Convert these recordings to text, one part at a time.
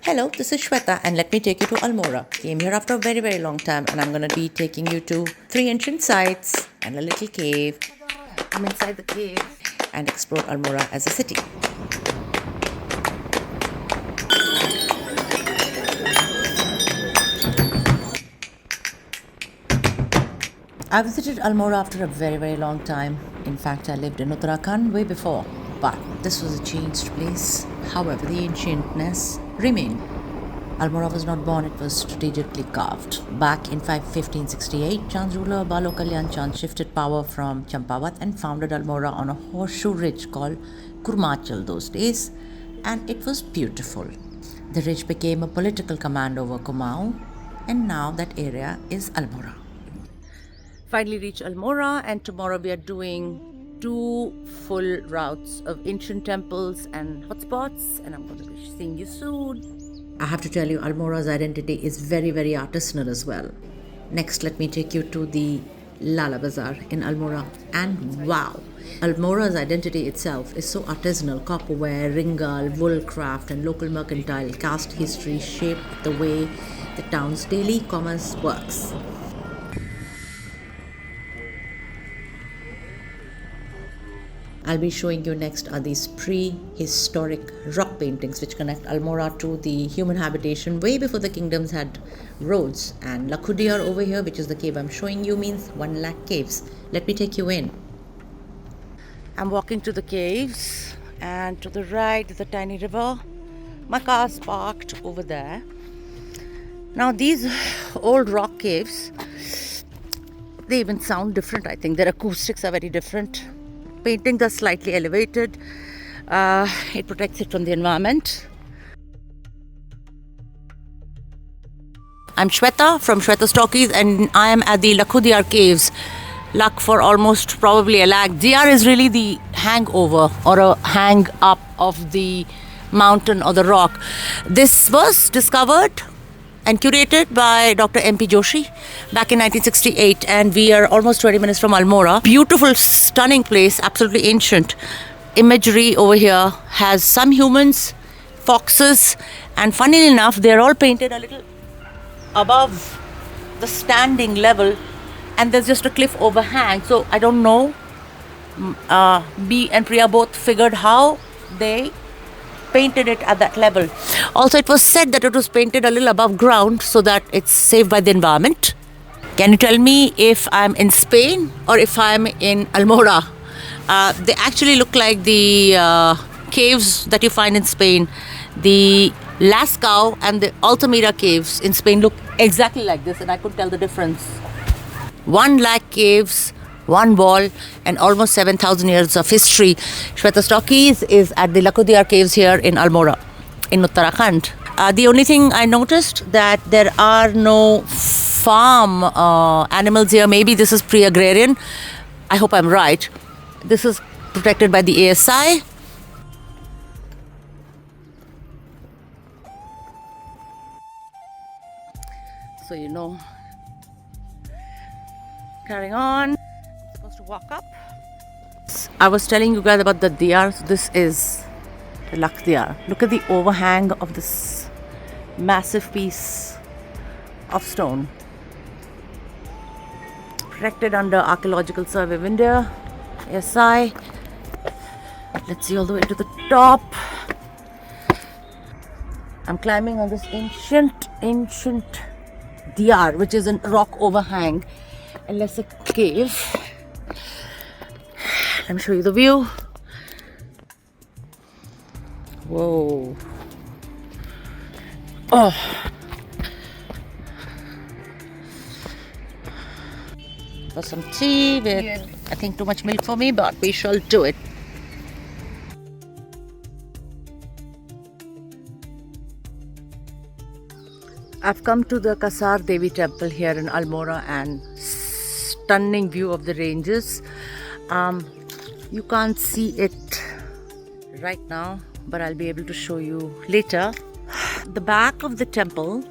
Hello, this is Shweta and let me take you to Almora. Came here after a very long time and I'm going to be taking you to 3 ancient sites and a little cave. I'm inside the cave and explore Almora as a city. I visited Almora after a very long time. In fact, I lived in Uttarakhand way before, but this was a changed place. However, the ancientness remained. Almora was not born, it was strategically carved. Back in 1568, Chand's ruler Balo Kalyan Chand shifted power from Champawat and founded Almora on a horseshoe ridge called Kurmachal those days, and it was beautiful. The ridge became a political command over Kumaon, and now that area is Almora. Finally reached Almora, and tomorrow we are doing 2 full routes of ancient temples and hotspots, and I'm going to be seeing you soon. I have to tell you, Almora's identity is very artisanal as well. Next, let me take you to the Lala Bazaar in Almora, and wow! Almora's identity itself is so artisanal. Copperware, ringal, wool craft and local mercantile caste history shape the way the town's daily commerce works. I'll be showing you next are these prehistoric rock paintings which connect Almora to the human habitation way before the kingdoms had roads. And Lakhudiyar over here, which is the cave I'm showing you, means 1 lakh caves. Let me take you in. I'm walking to the caves, and to the right is a tiny river. My car's parked over there. Now these old rock caves, they even sound different. I think their acoustics are very different. Paintings are slightly elevated. It protects it from the environment. I'm Shweta from Shweta Stockies, and I am at the Lakhudiyar caves. Luck for almost probably a lakh. Diyar is really the hangover or a hang up of the mountain or the rock. This was discovered and curated by Dr. M.P. Joshi back in 1968, and we are almost 20 minutes from Almora. Beautiful, stunning place, absolutely ancient. Imagery over here has some humans, foxes, and funnily enough, they're all painted a little above the standing level, and there's just a cliff overhang. So I don't know, B and Priya both figured how they painted it at that level. Also, it was said that it was painted a little above ground so that it's safe by the environment. Can you tell me if I'm in Spain or if I'm in Almora? They actually look like the caves that you find in Spain. The Lascaux and the Altamira caves in Spain look exactly like this, and I could tell the difference. 1 lakh caves, 1 wall, and almost 7,000 years of history. Shweta Stockies is at the Lakhudiyar caves here in Almora, in Uttarakhand. The only thing I noticed that there are no farm animals here. Maybe this is pre-agrarian. I hope I'm right. This is protected by the ASI. So you know, carrying on. Supposed to walk up. I was telling you guys about the diyar. So this is the Lakhudiyar. Look at the overhang of this massive piece of stone. Protected under Archaeological Survey of India, SI. Let's see all the way to the top. I'm climbing on this ancient diyar, which is a rock overhang, and that's a cave. Let me show you the view. Whoa. Oh. For some tea with, I think, too much milk for me, but we shall do it. I've come to the Kasar Devi temple here in Almora, and stunning view of the ranges. You can't see it right now, but I'll be able to show you later. The back of the temple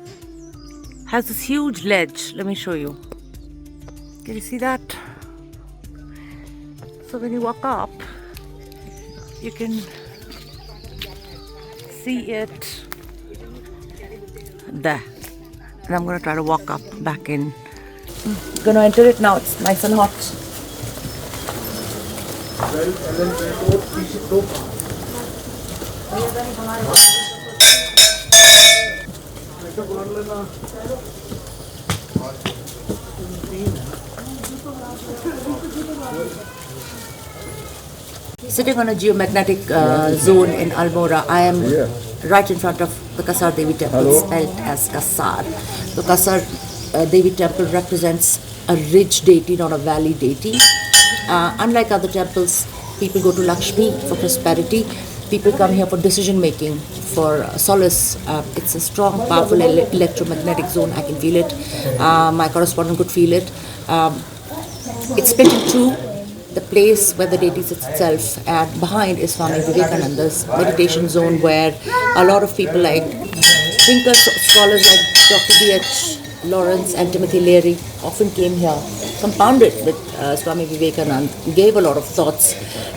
has this huge ledge. Let me show you. Can you see that? So when you walk up, you can see it there. And I'm going to try to walk up back in. Going to enter it now. It's nice and hot. Sitting on a geomagnetic zone in Almora, I am right in front of the Kasar Devi temple, spelled as Kasar. The Kasar Devi temple represents a ridge deity, not a valley deity. Unlike other temples, people go to Lakshmi for prosperity. People come here for decision making, for solace. It's a strong, powerful electromagnetic zone. I can feel it. My correspondent could feel it. It's split in two. The place where the deity sits itself, and behind is Swami Vivekananda's meditation zone, where a lot of people like thinkers, scholars like Dr. D.H. Lawrence and Timothy Leary often came here, compounded with Swami Vivekananda, gave a lot of thoughts.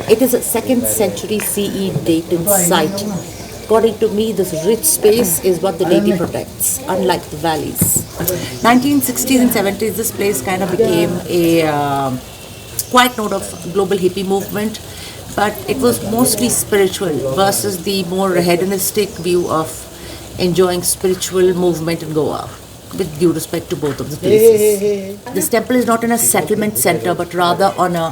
It is a 2nd century CE dated site. According to me, this rich space is what the deity protects, unlike the valleys. 1960s and 70s, this place kind of became a quiet note of global hippie movement, but it was mostly spiritual versus the more hedonistic view of enjoying spiritual movement in Goa, with due respect to both of the places. This temple is not in a settlement center, but rather on a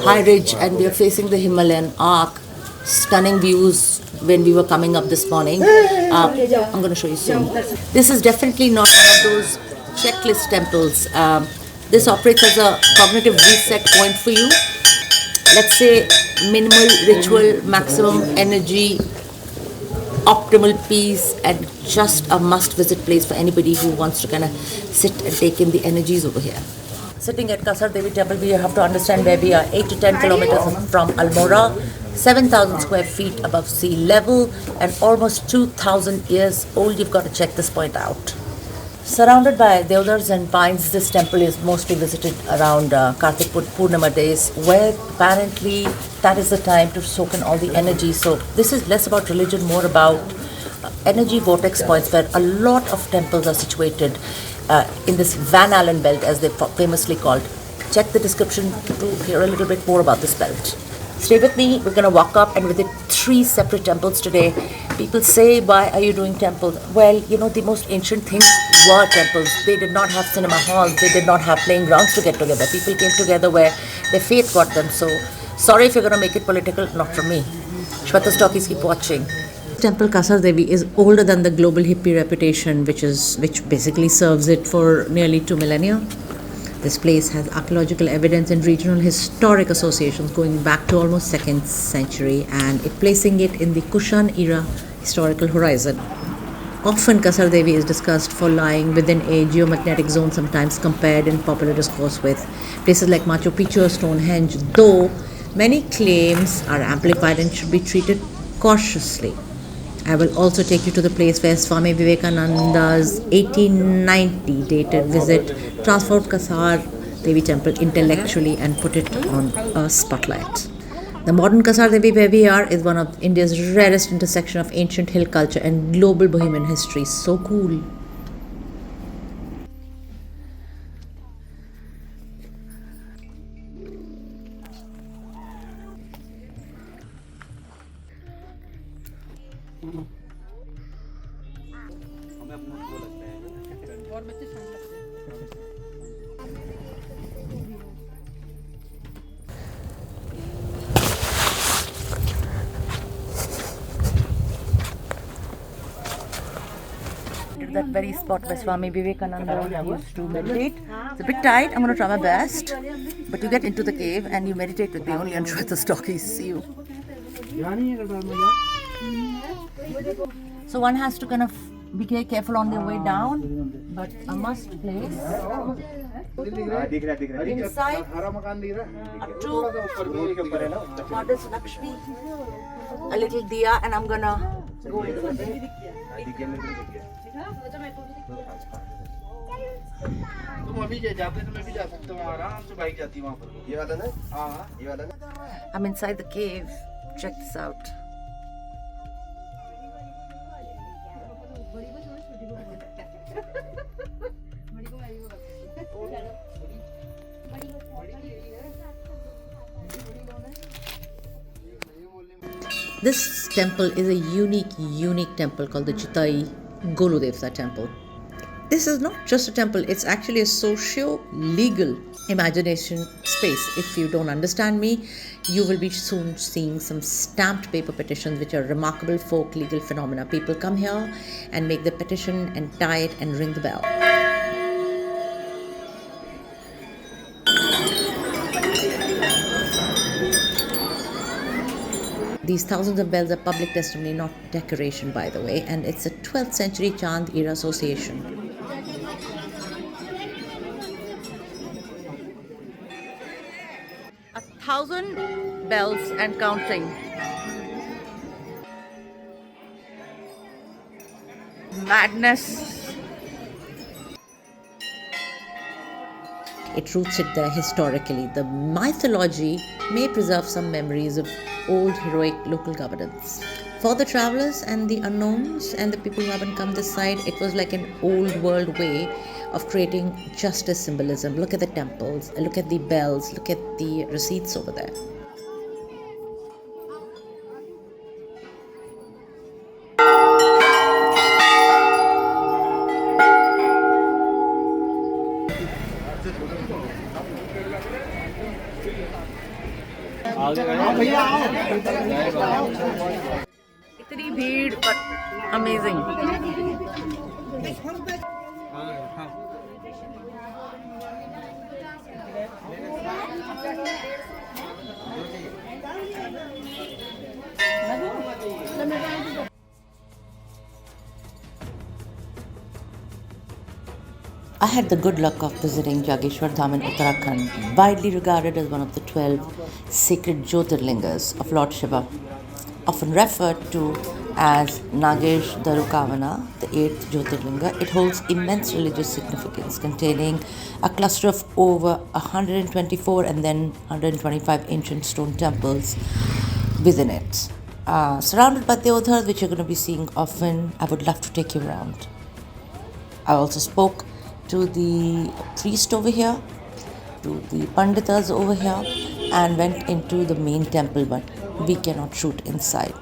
high ridge, and we are facing the Himalayan arc. Stunning views when we were coming up this morning. I'm going to show you soon. This is definitely not one of those checklist temples. This operates as a cognitive reset point for you. Let's say minimal ritual, maximum energy, optimal peace, and just a must-visit place for anybody who wants to kind of sit and take in the energies over here. Sitting at Kasar Devi Temple, we have to understand where we are. 8 to 10 kilometers from Almora, 7,000 square feet above sea level, and almost 2,000 years old. You've got to check this point out. Surrounded by deodars and pines, this temple is mostly visited around Kartik Purnima days, where apparently that is the time to soak in all the energy. So this is less about religion, more about energy vortex points, where a lot of temples are situated in this Van Allen belt, as they famously called. Check the description to hear a little bit more about this belt. Stay with me. We're going to walk up and visit 3 separate temples today. People say, why are you doing temples? Well, you know, the most ancient things were temples. They did not have cinema halls. They did not have playing grounds to get together. People came together where their faith got them. So, sorry if you're going to make it political, not from me. Shweta Stockies, keep watching. Temple Kasar Devi is older than the global hippie reputation, which basically serves it for nearly 2 millennia. This place has archaeological evidence and regional historic associations going back to almost 2nd century, and placing it in the Kushan era historical horizon. Often Kasar Devi is discussed for lying within a geomagnetic zone, sometimes compared in popular discourse with places like Machu Picchu or Stonehenge, though many claims are amplified and should be treated cautiously. I will also take you to the place where Swami Vivekananda's 1890 dated visit transformed Kasar Devi temple intellectually and put it on a spotlight. The modern Kasar Devi where we are is one of India's rarest intersection of ancient hill culture and global bohemian history. So cool. That very spot where Swami Vivekananda used to meditate. It's a bit tight. I'm going to try my best. But you get into the cave and you meditate with me only on Shweta Stockies. See you. So one has to kind of be careful on their way down. But a must place. Inside are 2 goddess Lakshmi, a little diya, and I'm going to go into the तुम अभी जाते तो मैं भी जा सकता हूँ आराम से बाइक जाती है वहाँ पर ये वाला ना हाँ ये वाला ना I'm inside the cave. Check this out. This temple is a unique temple called the Chitai Goludevta temple. This is not just a temple, it's actually a socio-legal imagination space. If you don't understand me, you will be soon seeing some stamped paper petitions, which are remarkable folk legal phenomena. People come here and make the petition and tie it and ring the bell. These thousands of bells are public testimony, not decoration, by the way, and it's a 12th century Chand era association. 1,000 bells and counting. Madness. It roots it there historically. The mythology may preserve some memories of old heroic local governance. For the travelers and the unknowns and the people who haven't come this side, it was like an old world way of creating justice symbolism. Look at the temples, look at the bells, look at the receipts over there. इतनी भीड़ पर amazing. I had the good luck of visiting Jageshwar Dham in Uttarakhand, widely regarded as one of the 12 sacred Jyotirlingas of Lord Shiva, often referred to as Nagesh Darukavana, the 8th Jyotirlinga. It holds immense religious significance, containing a cluster of over 124 and then 125 ancient stone temples within it. Surrounded by Deodhars, which you're going to be seeing often, I would love to take you around. I also spoke to the priest over here, to the panditas over here, and went into the main temple, but we cannot shoot inside.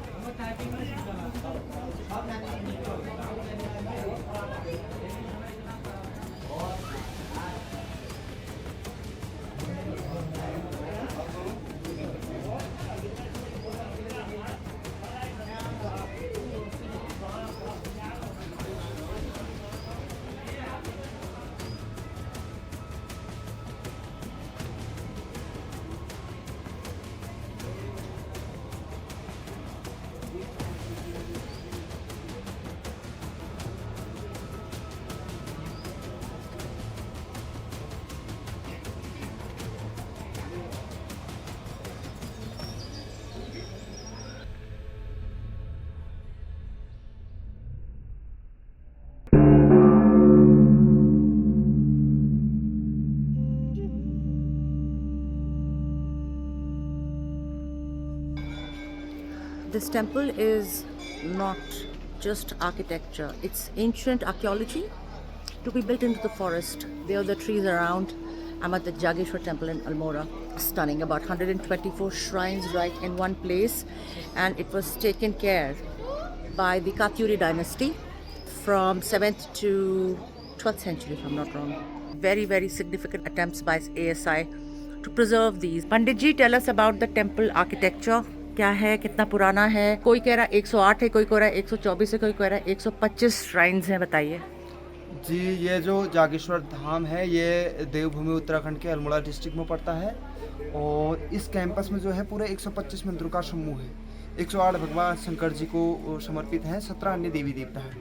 This temple is not just architecture, it's ancient archaeology to be built into the forest. There are the trees around. I'm at the Jageshwar temple in Almora. Stunning, about 124 shrines right in one place, and it was taken care by the Katyuri dynasty from 7th to 12th century, if I'm not wrong. Very, very significant attempts by ASI to preserve these. Pandit ji, tell us about the temple architecture. क्या है, कितना पुराना है? कोई कह रहा 108 है, कोई कह रहा 124 है, कोई कह रहा 125 श्राइन्स हैं. बताइए जी. ये जो जागेश्वर धाम है ये देवभूमि उत्तराखंड के अल्मोड़ा डिस्ट्रिक्ट में पड़ता है, और इस कैंपस में जो है पूरे 125 मंदिरों का समूह है. 108 भगवान शंकर जी को समर्पित हैं, 17 अन्य देवी देवता हैं.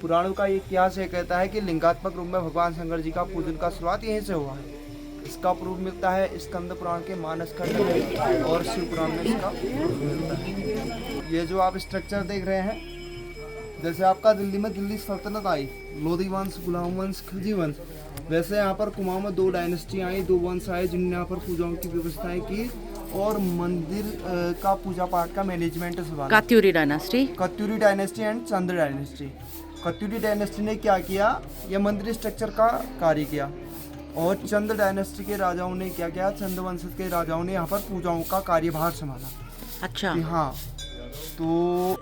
पुराणों का इतिहास ये कहता है कि लिंगात्मक रूप में भगवान शंकर जी का पूजन का शुरुआत यहीं से हुआ है. इसका प्रूफ मिलता है स्कंद पुराण के मानस खंड में, और शिव पुराण में इसका प्रूफ मिलता है. ये जो आप स्ट्रक्चर देख रहे हैं, जैसे आपका दिल्ली में दिल्ली सल्तनत आई, लोधी वंश, गुलाम वंश, खिलजी वंश, वैसे यहाँ पर कुमाऊं में 2 डायनेस्टी आई, 2 वंश आए जिन्होंने यहाँ पर पूजाओं की व्यवस्थाएं की और मंदिर का पूजा पाठ का मैनेजमेंट संभाला. Katyuri dynasty and Chandra dynasty. Katyuri dynasty ने क्या किया, ये मंदिर स्ट्रक्चर का कार्य किया। और चंद डायनेस्टी के राजाओं ने क्या किया, चंद वंश के राजाओं ने यहाँ पर पूजाओं का कार्यभार संभाला। अच्छा। कि हाँ, तो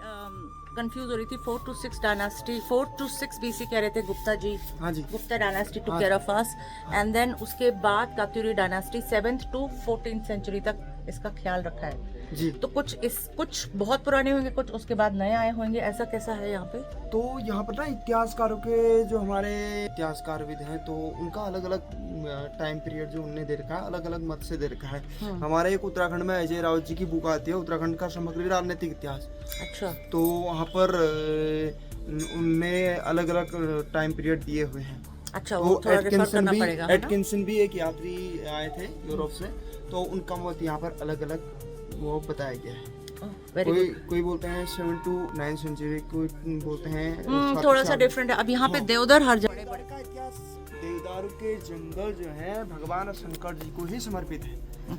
कंफ्यूज हो रही थी 4 to 6 डायनास्टी, 4 to 6 BC कह रहे थे गुप्ता जी। हाँ जी, गुप्ता डायनास्टी टू हाँ। Care of us, and then उसके बाद कात्यूरी dynasty 7th to 14th century तक इसका ख्याल रखा है जी। तो कुछ बहुत पुराने होंगे, कुछ उसके बाद नए आए होंगे, ऐसा कैसा है यहाँ पे? तो यहाँ पर ना इतिहासकारों के जो हमारे इतिहासकार विद हैं, तो उनका अलग अलग टाइम पीरियड जो उनने दे रखा है, अलग अलग मत से दे रखा है। हमारे एक उत्तराखंड में अजय राउत जी की बुक आती है, उत्तराखंड का समग्र राजनीतिक इतिहास। अच्छा। तो वहाँ पर उनने अलग अलग टाइम पीरियड दिए हुए हैं। अच्छा, वो थोड़ा रेफर करना पड़ेगा, है ना? एटकिंसन भी एक यात्री आए थे यूरोप से, तो उनका मत यहाँ पर अलग अलग वो बताया गया है। कोई बोलते हैं 7 to 9 सेंचुरी, कोई बोलते हैं थोड़ा सा डिफरेंट है। अब यहाँ पे देवदार हर जगह का इतिहास, देवदारू के जंगल जो है भगवान शंकर जी को ही समर्पित है।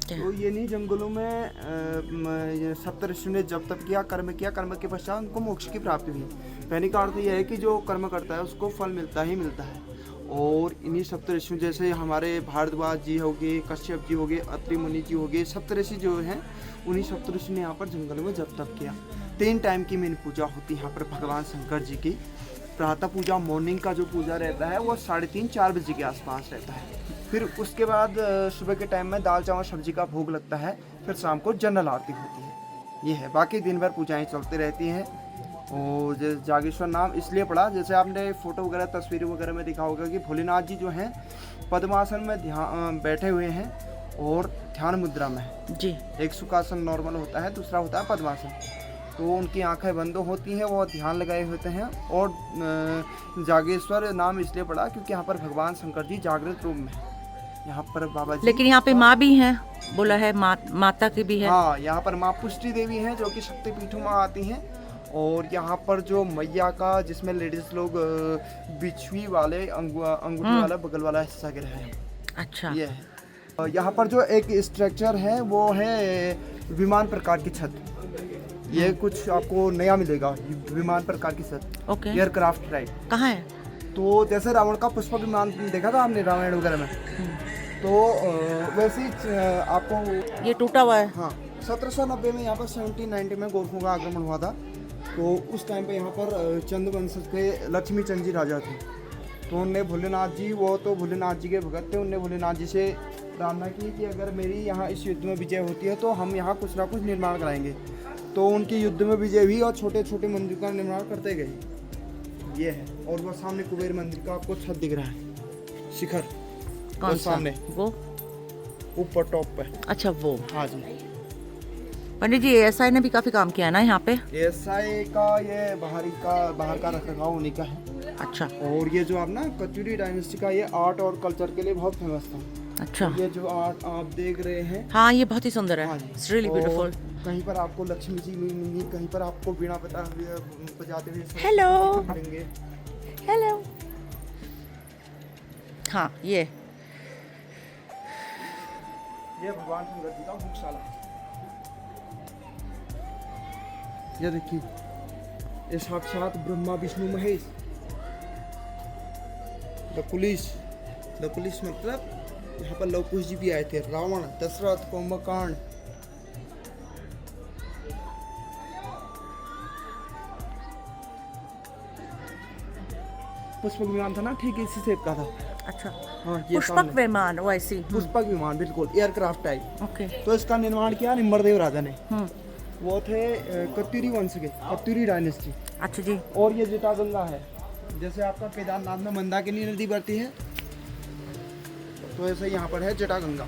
तो ये नहीं जंगलों में सप्तऋषि ने जब तप किया, कर्म के पश्चात उनको मोक्ष की प्राप्ति हुई। कहने का अर्थ यह है कि जो कर्म करता है उसको फल मिलता ही मिलता है। और इन्हीं सप्तऋषि जैसे हमारे भारद्वाज जी हो गए, कश्यप जी हो गए, अत्रि मुनि जी हो गए, सप्तऋषि जो हैं उन्हीं सप्तऋषि ने यहाँ पर जंगलों में जब तप किया। 3 टाइम की मेन पूजा होती है यहाँ पर भगवान शंकर जी की। प्रातः पूजा, मॉर्निंग का जो पूजा रहता है वो 3:30-4 बजे के आसपास रहता है। फिर उसके बाद सुबह के टाइम में दाल चावल सब्जी का भोग लगता है। फिर शाम को जनरल आरती होती है। ये है, बाकी दिन भर पूजाएं चलती रहती हैं। और जैसे जागेश्वर नाम इसलिए पड़ा, जैसे आपने फोटो वगैरह तस्वीर वगैरह में देखा होगा कि भोलेनाथ जी जो हैं पद्मासन में ध्यान बैठे हुए हैं और ध्यान मुद्रा में है जी। एक सुखासन नॉर्मल होता है, दूसरा होता है पद्मासन। तो उनकी आंखें बंद होती हैं, वो ध्यान लगाए होते हैं। और जागेश्वर नाम इसलिए पड़ा क्योंकि यहाँ पर भगवान शंकर जी जागृत रूप में है। यहाँ पर बाबा जी, लेकिन यहाँ पे माँ भी हैं, बोला है माता की भी है। हाँ, यहाँ पर माँ पुष्टि देवी हैं जो कि शक्तिपीठों में आती हैं। और यहाँ पर जो मैया का, जिसमें लेडीज लोग बिछुई वाले अंगूठी वाला बगल वाला हिस्सा गिरा है। अच्छा। ये है। यहाँ पर जो एक स्ट्रक्चर है वो है विमान प्रकार की छत। ये कुछ आपको नया मिलेगा, विमान प्रकार की छत। ओके। Aircraft type. कहाँ है? तो जैसे रावण का पुष्प विमान देखा था आपने रामायण वगैरह में, तो वैसे ही आपको ये टूटा हुआ है। हाँ, 1790 में यहाँ पर 1790 में गोरखों का आक्रमण हुआ था। तो उस टाइम पे यहाँ पर चंद वंश के लक्ष्मी चंद जी राजा थे। तो उनने भोलेनाथ जी, वो तो भोलेनाथ जी के भगत थे, उनने भोलेनाथ जी से प्रार्थना की कि अगर मेरी यहाँ इस युद्ध में विजय होती है तो हम यहाँ कुछ ना कुछ निर्माण कराएंगे। तो उनकी युद्ध में विजय हुई और छोटे छोटे मंदिर का निर्माण करते गए। ये है। और वो सामने कुबेर मंदिर का आपको छत दिख रहा है, शिखर। कौन सा? सामने वो ऊपर टॉप पे। अच्छा, वो। हाँ जी। पंडित जी, एएसआई ने भी काफी काम किया ना यहाँ पे। एएसआई का ये बाहर का रखरखाव उन्हीं का है। अच्छा। और ये जो आप ना कत्यूरी डायनेस्टी का ये आर्ट और कल्चर के लिए बहुत फेमस था। अच्छा। ये जो आर्ट आप देख रहे हैं, हाँ, ये बहुत ही सुंदर है। हाँ जी। It's really beautiful. कहीं पर आपको लक्ष्मी जी मिलेंगी, कहीं पर आपको बीणा बजाते हुए हेलो। मिलेंगे। हेलो। हाँ, ये भगवान शंकर जी का भोगशाला। ये देखिए, ये साक्षात ब्रह्मा विष्णु महेश। द पुलिस मतलब यहाँ पर लव कुश जी भी आए थे, रावण, दशरथ, कुंभकर्ण। पुष्पक विमान था ना, ठीक इसी शेप का था। अच्छा। हाँ, ये पुष्पक विमान, वो ऐसी। पुष्पक विमान, बिल्कुल एयरक्राफ्ट टाइप। ओके। तो इसका निर्माण किया निम्बरदेव राजा ने। वो थे कत्यूरी वंश के, कत्यूरी डायनेस्टी। अच्छा जी। और ये जटागंगा है, जैसे आपका केदारनाथ में मंदाकिनी नदी बहती है, तो ऐसे यहाँ पर है जटागंगा।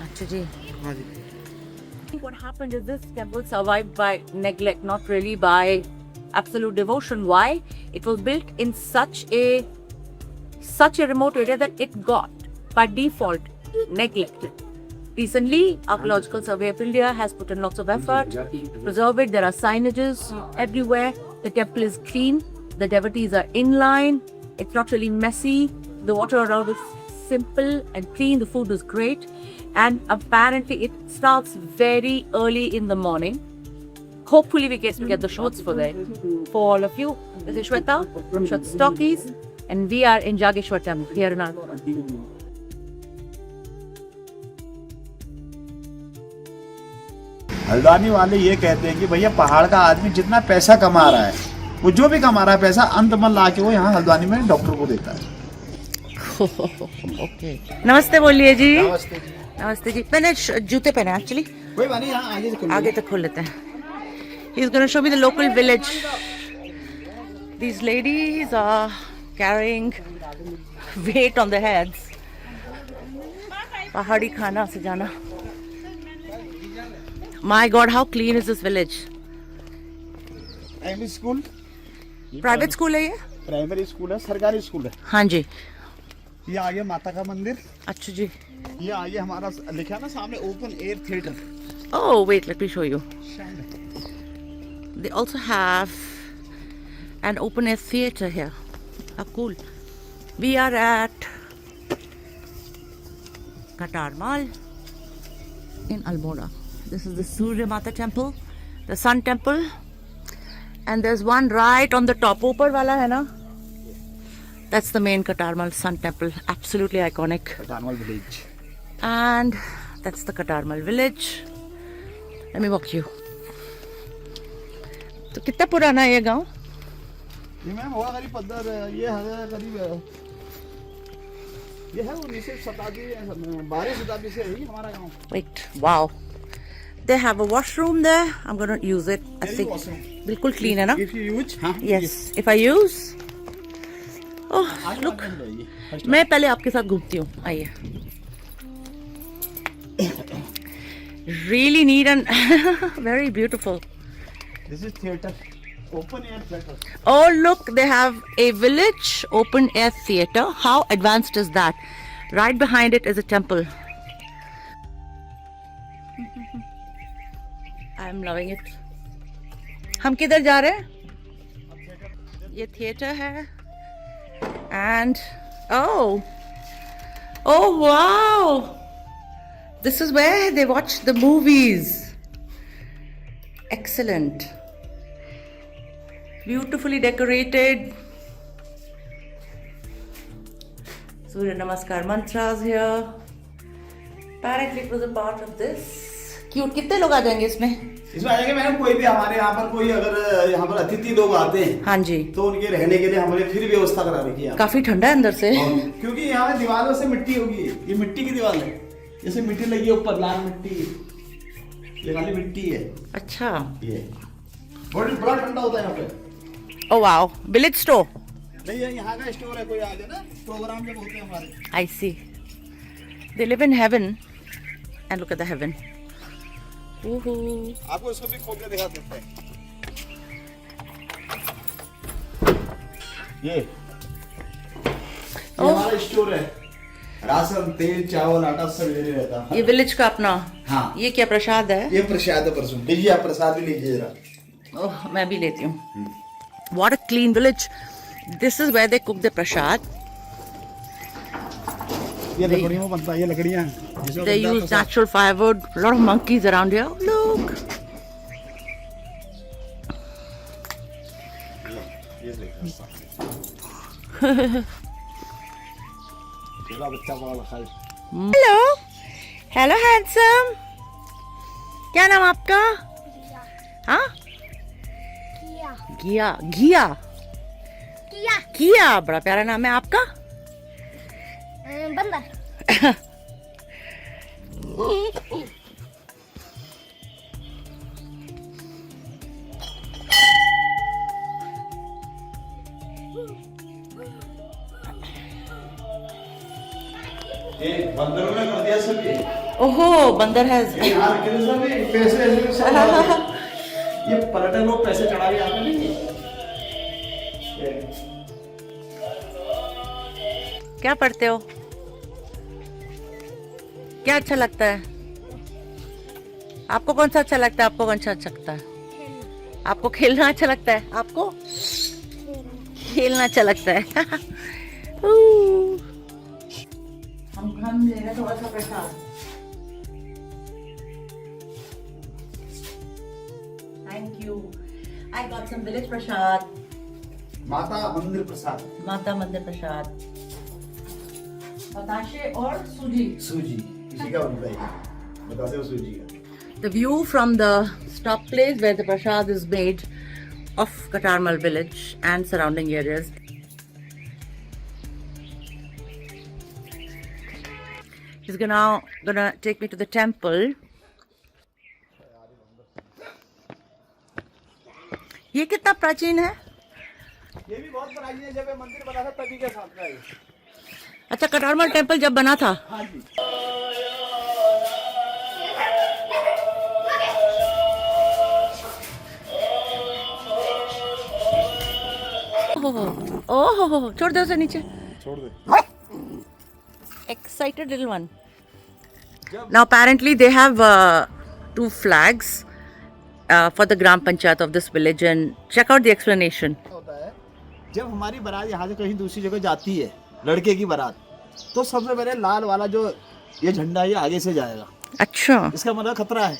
अच्छा जी। हाँ जी। What happened is this temple survived by neglect, not really by absolute devotion. Why? It was built in such a remote area that it got by default neglected. Recently, Archaeological Survey of India has put in lots of effort to preserve it. There are signages everywhere. The temple is clean. The devotees are in line. It's not really messy. The water around is simple and clean. The food is great. And apparently it starts very early in the morning. hopefully we get the shorts for that for all of you. This is Shweta from Shweta Stockies, and we are in Jageshwar Temple here in Almora. Haldwani वाले ये कहते हैं कि भैया पहाड़ का आदमी जितना पैसा कमा रहा है, वो जो भी कमा रहा है पैसा अंत में ला के वो यहाँ हल्द्वानी में डॉक्टर को देता है। Okay. नमस्ते बोलिए जी। नमस्ते जी। नमस्ते जी। मैंने जूते पहने एक्चुअली। कोई बात नहीं, यहाँ आगे तक खोल लेते हैं। He's going to show me the local village. These ladies are carrying weight on their heads. पहाड़ी खाना से जाना। My God, how clean is this village? Primary school, private school है ये? प्राइमरी स्कूल है, सरकारी स्कूल है। हाँ जी। ये आगे माता का मंदिर। अच्छा जी। ये आगे हमारा लिखा है ना सामने open air theatre. Oh wait, let me show you. They also have an open air theatre here. How cool. We are at Qatar Mall in Almora. This is the Surya Mata temple, the sun temple, and there's one right on the top. Upar wala hai na? That's the main Qatar Mall sun temple. Absolutely iconic. Qatar Mall village. And that's the Qatar Mall village. Let me walk you. तो कितना पुराना है ये गांव? ये ma'am होगा करीब 15, ये है करीब, ये है 19वीं शताब्दी, 12वीं शताब्दी से ही हमारा गांव। Wait, wow. They have a washroom there. I'm going to use it. I think बिल्कुल clean है ना? If you use, हाँ, Yes. If I use. Oh, look. मैं पहले आपके साथ घूमती हूँ. आइए. Really neat and very beautiful. This is theater, open air theater. Oh, look, they have a village open air theater. How advanced is that? Right behind it is a temple. I'm loving it. हम किधर जा रहे हैं? ये theater है. And oh wow! This is where they watch the movies. Excellent. Beautifully decorated. Surya Namaskar mantras here. Apparently it was a part of this. Cute. कितने लोग आ जाएंगे इसमें? इसमें आ जाएंगे मैडम, कोई भी हमारे यहाँ पर कोई अगर यहाँ पर अतिथि लोग आते हैं, हाँ जी, तो उनके रहने के लिए हमने फिर व्यवस्था करा रखी है। काफी ठंडा है अंदर से। क्योंकि यहाँ दीवारों से मिट्टी होगी, ये मिट्टी की दीवार है, जैसे मिट्टी लगी है ऊपर, लाल मिट्टी, ये खाली मिट्टी है। अच्छा, ये बड़ा ठंडा होता है यहाँ पे। Oh wow, village store. नहीं, ये यहाँ का स्टोर है, कोई आ जाए ना प्रोग्राम जब होते हैं हमारे। I see. They live in heaven, and look at the heaven. आपको इसको भी खोल के दिखा सकते हैं। ये हमारा स्टोर है, राशन, तेल, चावल, आटा सब यही रहता है। ये विलेज का अपना। हाँ। ये क्या प्रसाद है? ये प्रसाद है, परसों लीजिए, आप प्रसाद भी लीजिए जरा। ओह, मैं भी लेती हूँ। What a clean village. This is where they cook the prasad. ये लकड़ियों में बनता है, ये लकड़ियाँ। They use natural firewood. A lot of monkeys around here. Look. Hello. Hello, handsome. क्या नाम आपका? हाँ? घिया। घिया। घिया, बड़ा प्यारा नाम है आपका। बंदर। ये बंदरों ने कर दिया सब ये। ओहो, बंदर है। यहाँ रखे थे सब ये पैसे ये पर्यटक लोग पैसे चढ़ा के आते नहीं। क्या पढ़ते हो? क्या अच्छा लगता है? आपको कौन सा अच्छा लगता है? आपको कौन सा अच्छा लगता है? आपको खेलना अच्छा लगता है? आपको खेलना अच्छा लगता है। हम ले रहे थोड़ा सा प्रसाद। Thank you. I got some village prasad. माता मंदिर प्रसाद, Mata Mandir prasad. Batashe और सूजी. सूजी इसी का बनता है, बता दो सूजी का। The view from the stop place where the prasad is made of Katarmal village and surrounding areas. He's gonna take me to the temple. ये कितना प्राचीन है? ये भी बहुत प्राचीन है, जब ये मंदिर बना था तभी के साथ का है। अच्छा, कटारमल टेम्पल जब बना था? हाँ जी। ओह, छोड़ दो उसे नीचे. छोड़ दे। Excited little one. Now apparently they have 2 flags for the Gram Panchayat of this village, and check out the explanation. होता है जब हमारी बारात यहाँ से कहीं दूसरी जगह जाती है, लड़के की बारात, तो सबसे पहले लाल वाला जो ये झंडा ये आगे से जाएगा. अच्छा. इसका मतलब खतरा है,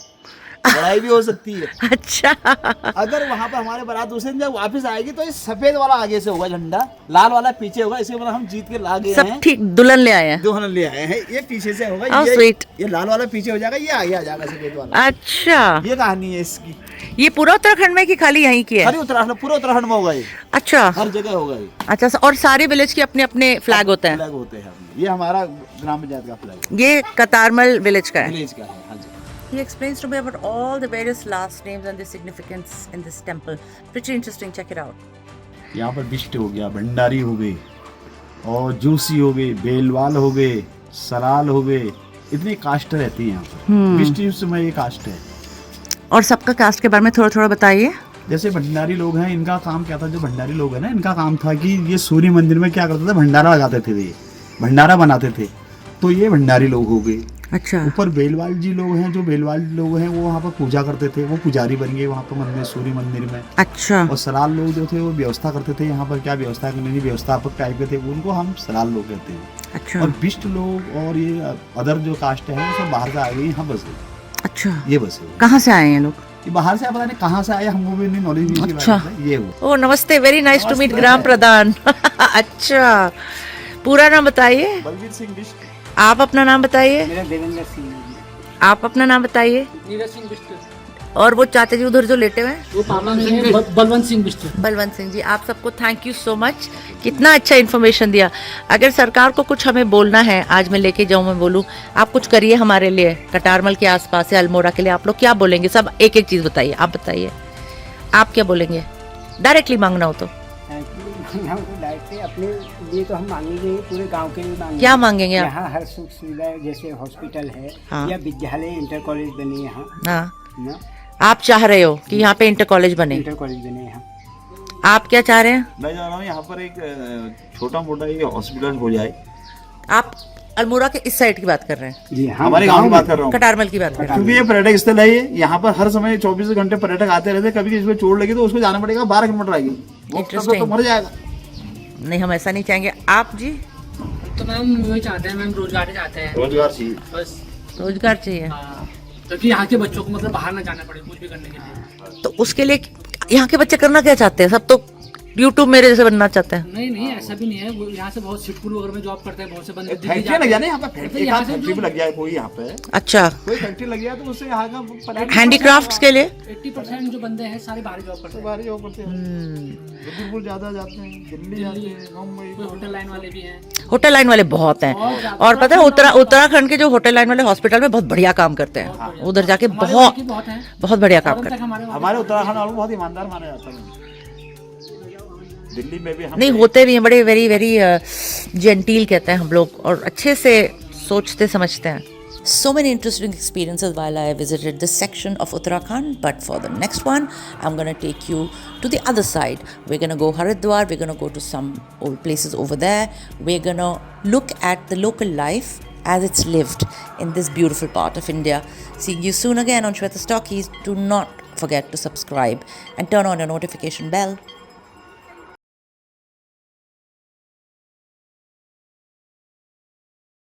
लड़ाई भी हो सकती है. अच्छा. अगर वहाँ पर हमारे बारात दूसरे दिन जब वापस आएगी तो ये सफेद वाला आगे से होगा झंडा, लाल वाला पीछे होगा. इसके मतलब हम जीत के ला गए सब हैं, ठीक दुल्हन ले आए हैं. दुल्हन ले आए हैं. ये पीछे से होगा. Oh, sweet. ये लाल वाला पीछे हो जाएगा, ये आगे आ जाएगा सफेद वाला. अच्छा. ये कहानी है इसकी. ये पूरा उत्तराखंड में कि खाली यहीं की है? हर उत्तराखंड, पूरा उत्तराखंड में होगा ये. अच्छा. हर जगह होगा ये. अच्छा, और सारे विलेज के अपने अपने फ्लैग होते हैं? फ्लैग होते हैं. ये हमारा ग्राम पंचायत का फ्लैग ये कतारमल विलेज का है. विलेज का है. हाँ जी. He explains to me about all the various last names and the significance in this temple. Pretty interesting. Check it out. यहाँ पर बिष्ट हो गया, भंडारी हो गए, और जूसी हो गए, बेलवाल हो गए, सराल हो गए. इतनी कास्ट रहती है यहाँ पर. बिष्ट उस समय ये कास्ट है. और सबका कास्ट के बारे में थोड़ा थोड़ा बताइए. जैसे भंडारी लोग हैं, इनका काम क्या था? जो भंडारी लोग हैं ना, इनका काम था कि ये सूर्य मंदिर में क्या करते थे, भंडारा लगाते थे. ये भंडारा बनाते थे. तो ये भंडारी लोग हो गए. अच्छा. ऊपर बेलवाल जी लोग हैं, जो बेलवाल लोग हैं वो वहाँ पर पूजा करते थे, वो पुजारी बन गए वहाँ पर मंदिर, सूर्य मंदिर में. अच्छा. और सराल लोग जो थे वो व्यवस्था करते थे. यहाँ पर क्या व्यवस्था करनी थी, व्यवस्थापक टाइप के थे, उनको हम सराल लोग कहते हैं. अच्छा. और बिष्ट लोग और ये अदर जो कास्ट है वो सब बाहर से आ गई, यहाँ बस गए. अच्छा. ये बस है. कहाँ से आए हैं लोग? ये बाहर से पता नहीं कहाँ से आए, हमको भी नहीं नॉलेज नहीं. अच्छा. ये वो. ओ नमस्ते, वेरी नाइस टू मीट ग्राम प्रधान. अच्छा, पूरा नाम बताइए. बलवीर सिंह बिष्ट. आप अपना नाम बताइए. मेरा देवेंद्र सिंह है। आप अपना नाम बताइए. नीरज सिंह बिष्ट। और वो चाचा जी उधर जो लेटे हुए हैं, वो पापा में है, बलवंत सिंह बिष्ट। बलवंत सिंह जी. आप सबको थैंक यू सो मच. कितना अच्छा इन्फॉर्मेशन दिया. अगर सरकार को कुछ हमें बोलना है, आज मैं लेके जाऊँ, मैं बोलूँ आप कुछ करिए हमारे लिए, कटारमल के आसपास या अल्मोड़ा के लिए, आप लोग क्या बोलेंगे? सब एक एक चीज़ बताइए. आप बताइए, आप क्या बोलेंगे? डायरेक्टली मांगना हो तो हम तो डायरेक्ट अपने लिए तो हम मांगेंगे, पूरे गांव के लिए मांगेंगे. क्या मांगेंगे आप? यहाँ हर सुख सुविधा, जैसे हॉस्पिटल है, हाँ. या विद्यालय, इंटर कॉलेज बने यहाँ हाँ. ना. आप चाह रहे हो कि यहाँ पे इंटर कॉलेज बने? इंटर कॉलेज बने यहाँ. आप क्या चाह रहे हैं? मैं चाह रहा हूँ यहाँ पर एक छोटा मोटा ये हॉस्पिटल हो जाए. आप अल्मोड़ा के इस साइड की बात कर रहे हैं? जी हाँ, हमारे गाँव की बात कर रहा हूँ, कटारमल की बात कर रहे हैं? क्योंकि ये पर्यटक स्थल है. ये यहाँ पर हर समय 24 घंटे पर्यटक आते रहते. कभी किसी को चोट लगी तो उसको जाना पड़ेगा 12 किलोमीटर आएगी, वो तो मर जाएगा. नहीं, हम ऐसा नहीं चाहेंगे. आप जी? तो मैम वही चाहते हैं, मैम रोजगार चाहते हैं. रोजगार चाहिए बस. रोजगार चाहिए. हाँ, ताकि यहाँ के बच्चों को मतलब बाहर ना जाना पड़े कुछ भी करने के लिए. तो उसके लिए यहाँ के बच्चे करना क्या चाहते हैं? सब तो यूट्यूब मेरे जैसे बनना चाहते हैं. नहीं नहीं, ऐसा भी नहीं है. वो यहाँ से बहुत सिटकुल वगैरह में जॉब करते हैं, बहुत से बंदे दिल्ली फैक्ट्री जाते लग जाए हैं. यहाँ पर. फैक्ट्री यहाँ से फैक्ट्री भी लग जाए कोई यहाँ पे, अच्छा. कोई फैक्ट्री लग जाए तो उससे यहाँ का पर्यटक हैंडीक्राफ्ट्स के लिए 80% जो बंदे हैं सारे बाहर जॉब करते हैं. बाहर जॉब करते हैं. दिल्ली ज्यादा जाते हैं, दिल्ली जाते हैं, मुंबई. कोई होटल लाइन वाले भी हैं. होटल लाइन वाले बहुत हैं. और पता है उत्तराखंड के जो होटल लाइन वाले हॉस्पिटल में बहुत बढ़िया काम करते हैं. उधर जाके बहुत हैं, बहुत बढ़िया काम करते हैं. हमारे उत्तराखंड वालों बहुत ईमानदार माने जाते हैं. दिल्ली में भी हम नहीं होते भी हैं, बड़े वेरी वेरी जेंटील कहते हैं हम लोग, और अच्छे से सोचते समझते हैं. So many interesting experiences while I visited this section of Uttarakhand, but for the next one, I'm going to take you to the other side. We're going to go Haridwar, we're going to go to some old places over there. We're going to look at the local life as it's lived in this beautiful part of India. See you soon again on Shweta Stockies. Do not forget to subscribe and turn on your notification bell.